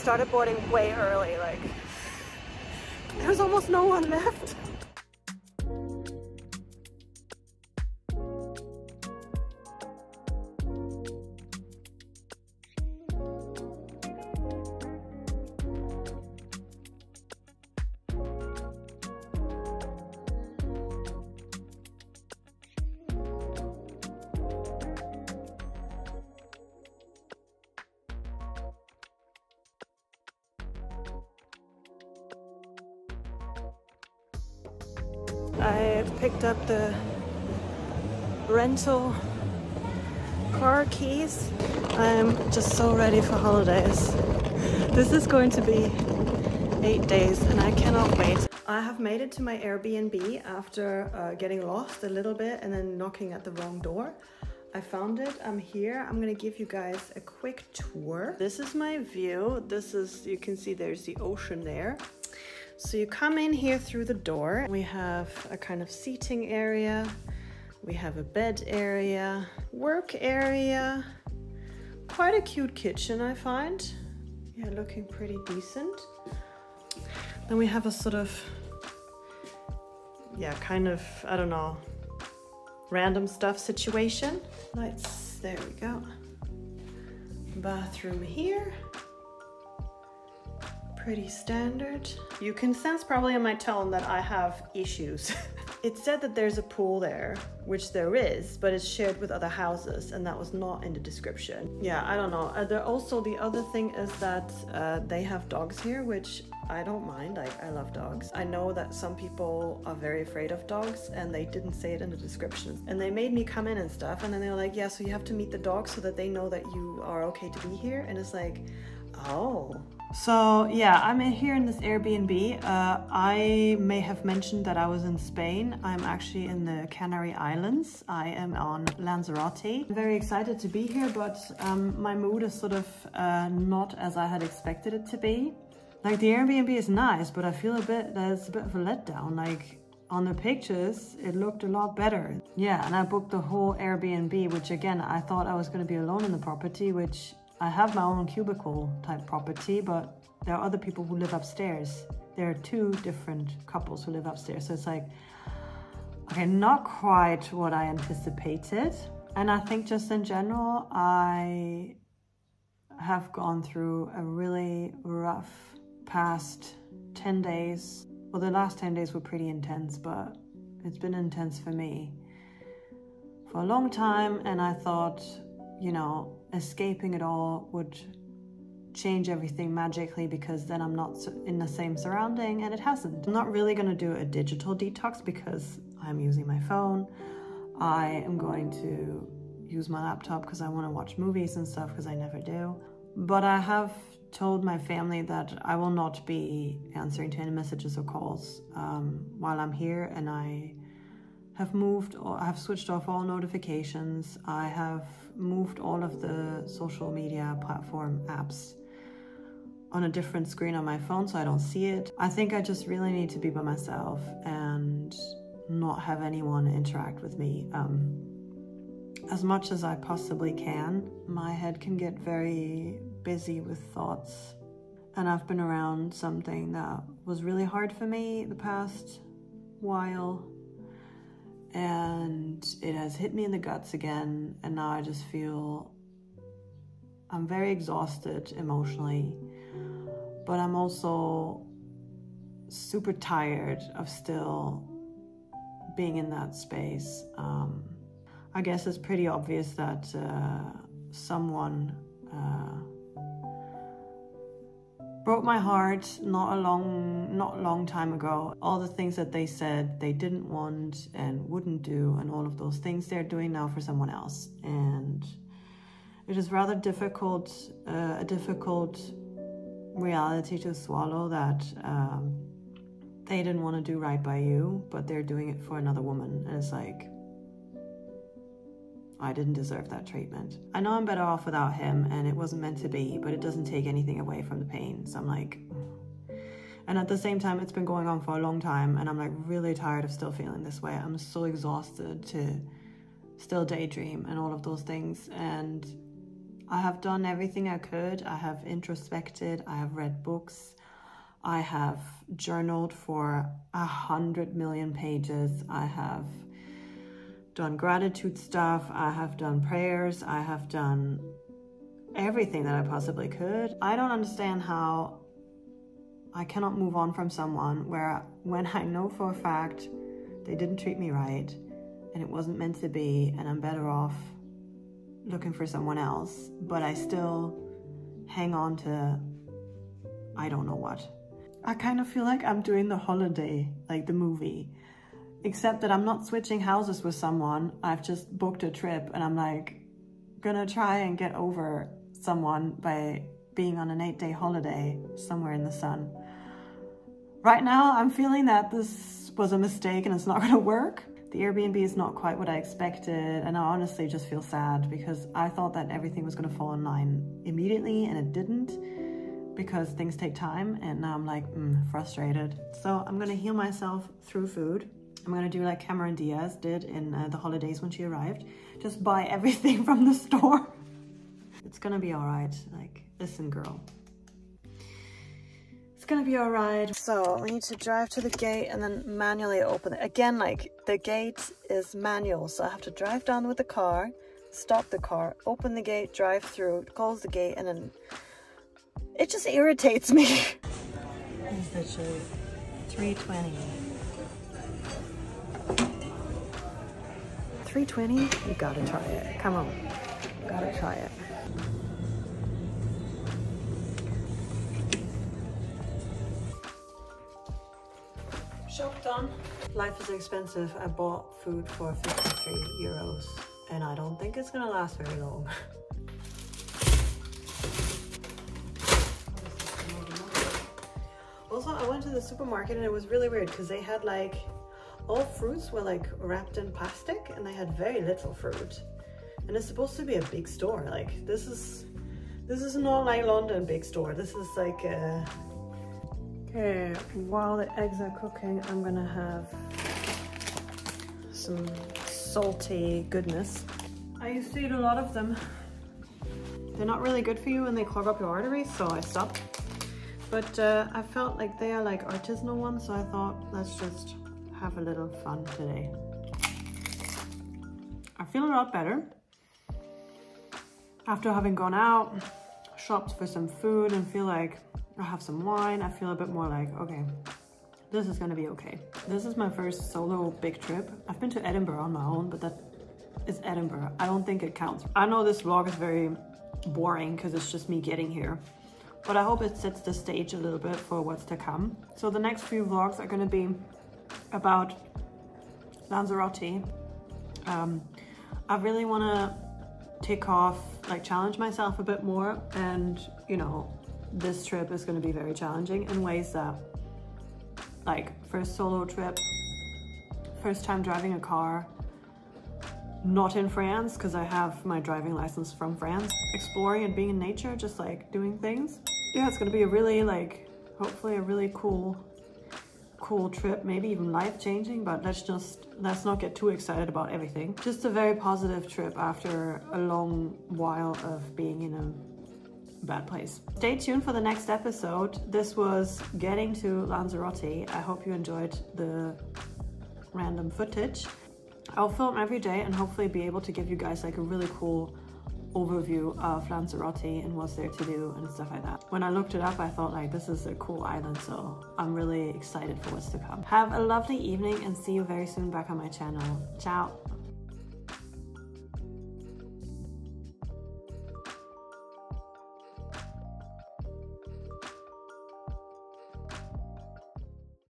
started boarding way early, like there's almost no one left. I picked up the rental car keys. I'm just so ready for holidays. This is going to be 8 days and I cannot wait. I have made it to my Airbnb after getting lost a little bit and then knocking at the wrong door. I found it, I'm here. I'm gonna give you guys a quick tour. This is my view. This is, you can see there's the ocean there. So you come in here through the door. We have a kind of seating area. We have a bed area, work area. Quite a cute kitchen, I find. Yeah, looking pretty decent. Then we have a sort of, yeah, kind of, I don't know, random stuff situation. Lights, there we go. Bathroom here. Pretty standard. You can sense probably in my tone that I have issues. It said that there's a pool there, which there is, but it's shared with other houses, and that was not in the description. Yeah, I don't know. Also, the other thing is that they have dogs here, which I don't mind. I love dogs. I know that some people are very afraid of dogs, and they didn't say it in the description. And they made me come in and stuff, and then they were like, yeah, so you have to meet the dog so that they know that you are okay to be here. And it's like, oh. So yeah, I'm here in this Airbnb. I may have mentioned that I was in Spain. I'm actually in the Canary Islands. I am on Lanzarote. I'm very excited to be here, but my mood is sort of not as I had expected it to be. Like, the Airbnb is nice, but I feel there's a bit of a letdown. Like, on the pictures, it looked a lot better. Yeah, and I booked the whole Airbnb, which again, I thought I was going to be alone in the property, which I have my own cubicle type property, but there are other people who live upstairs. There are two different couples who live upstairs. So it's like, okay, not quite what I anticipated. And I think just in general, I have gone through a really rough past 10 days. Well, the last 10 days were pretty intense, but it's been intense for me for a long time. And I thought, you know, escaping it all would change everything magically because then I'm not in the same surrounding, and it hasn't. I'm not really going to do a digital detox because I'm using my phone. I am going to use my laptop because I want to watch movies and stuff because I never do. But I have told my family that I will not be answering to any messages or calls while I'm here, and I have switched off all notifications. I have moved all of the social media platform apps on a different screen on my phone so I don't see it. I think I just really need to be by myself and not have anyone interact with me as much as I possibly can. My head can get very busy with thoughts, and I've been around something that was really hard for me the past while, and it has hit me in the guts again, and now I just feel I'm very exhausted emotionally, but I'm also super tired of still being in that space. I guess it's pretty obvious that someone broke my heart not a long time ago. All the things that they said they didn't want and wouldn't do, and all of those things they're doing now for someone else. And it is rather difficult, a difficult reality to swallow that they didn't want to do right by you, but they're doing it for another woman. And it's like, I didn't deserve that treatment. I know I'm better off without him, and it wasn't meant to be, but it doesn't take anything away from the pain. So I'm like, and at the same time, it's been going on for a long time, and I'm like really tired of still feeling this way. I'm so exhausted to still daydream and all of those things. And I have done everything I could. I have introspected, I have read books, I have journaled for 100 million pages, I have done gratitude stuff, I have done prayers, I have done everything that I possibly could. I don't understand how I cannot move on from someone when I know for a fact they didn't treat me right and it wasn't meant to be and I'm better off looking for someone else, but I still hang on to I don't know what. I kind of feel like I'm doing The Holiday, like the movie, except that I'm not switching houses with someone. I've just booked a trip and I'm like gonna try and get over someone by being on an 8-day holiday somewhere in the sun. Right now, I'm feeling that this was a mistake and it's not gonna work. The Airbnb is not quite what I expected, and I honestly just feel sad because I thought that everything was gonna fall in line immediately and it didn't, because things take time, and now I'm like frustrated. So I'm gonna heal myself through food. I'm gonna do like Cameron Diaz did in The Holidays when she arrived. Just buy everything from the store. It's gonna be all right. Like, listen, girl. It's gonna be all right. So we need to drive to the gate and then manually open it. Again, like the gate is manual. So I have to drive down with the car, stop the car, open the gate, drive through, close the gate, and then it just irritates me. It's literally 3:20. 3:20? You gotta try it. Come on. You gotta try it. Shop done. Life is expensive. I bought food for 53 euros and I don't think it's gonna last very long. Also, I went to the supermarket and it was really weird because they had like, all fruits were like wrapped in plastic and they had very little fruit. And it's supposed to be a big store. Like this is not like London big store. This is like a... Okay, while the eggs are cooking, I'm gonna have some salty goodness. I used to eat a lot of them. They're not really good for you and they clog up your arteries, so I stopped. But I felt like they are like artisanal ones, so I thought let's just have a little fun today. I feel a lot better. After having gone out, shopped for some food and feel like I have some wine, I feel a bit more like, okay, this is gonna be okay. This is my first solo big trip. I've been to Edinburgh on my own, but that is Edinburgh. I don't think it counts. I know this vlog is very boring because it's just me getting here, but I hope it sets the stage a little bit for what's to come. So the next few vlogs are gonna be about Lanzarote. I really wanna take off, like challenge myself a bit more, and you know, this trip is going to be very challenging in ways that, like, first solo trip, first time driving a car, not in France because I have my driving license from France, exploring and being in nature, just like doing things. Yeah, it's going to be a really like, hopefully a really cool trip, maybe even life-changing, but let's not get too excited about everything. Just a very positive trip after a long while of being in a bad place. Stay tuned for the next episode. This was getting to Lanzarote. I hope you enjoyed the random footage. I'll film every day and hopefully be able to give you guys like a really cool overview of Lanzarote and what's there to do and stuff like that. When I looked it up, I thought like this is a cool island, so I'm really excited for what's to come. Have a lovely evening and see you very soon back on my channel. Ciao!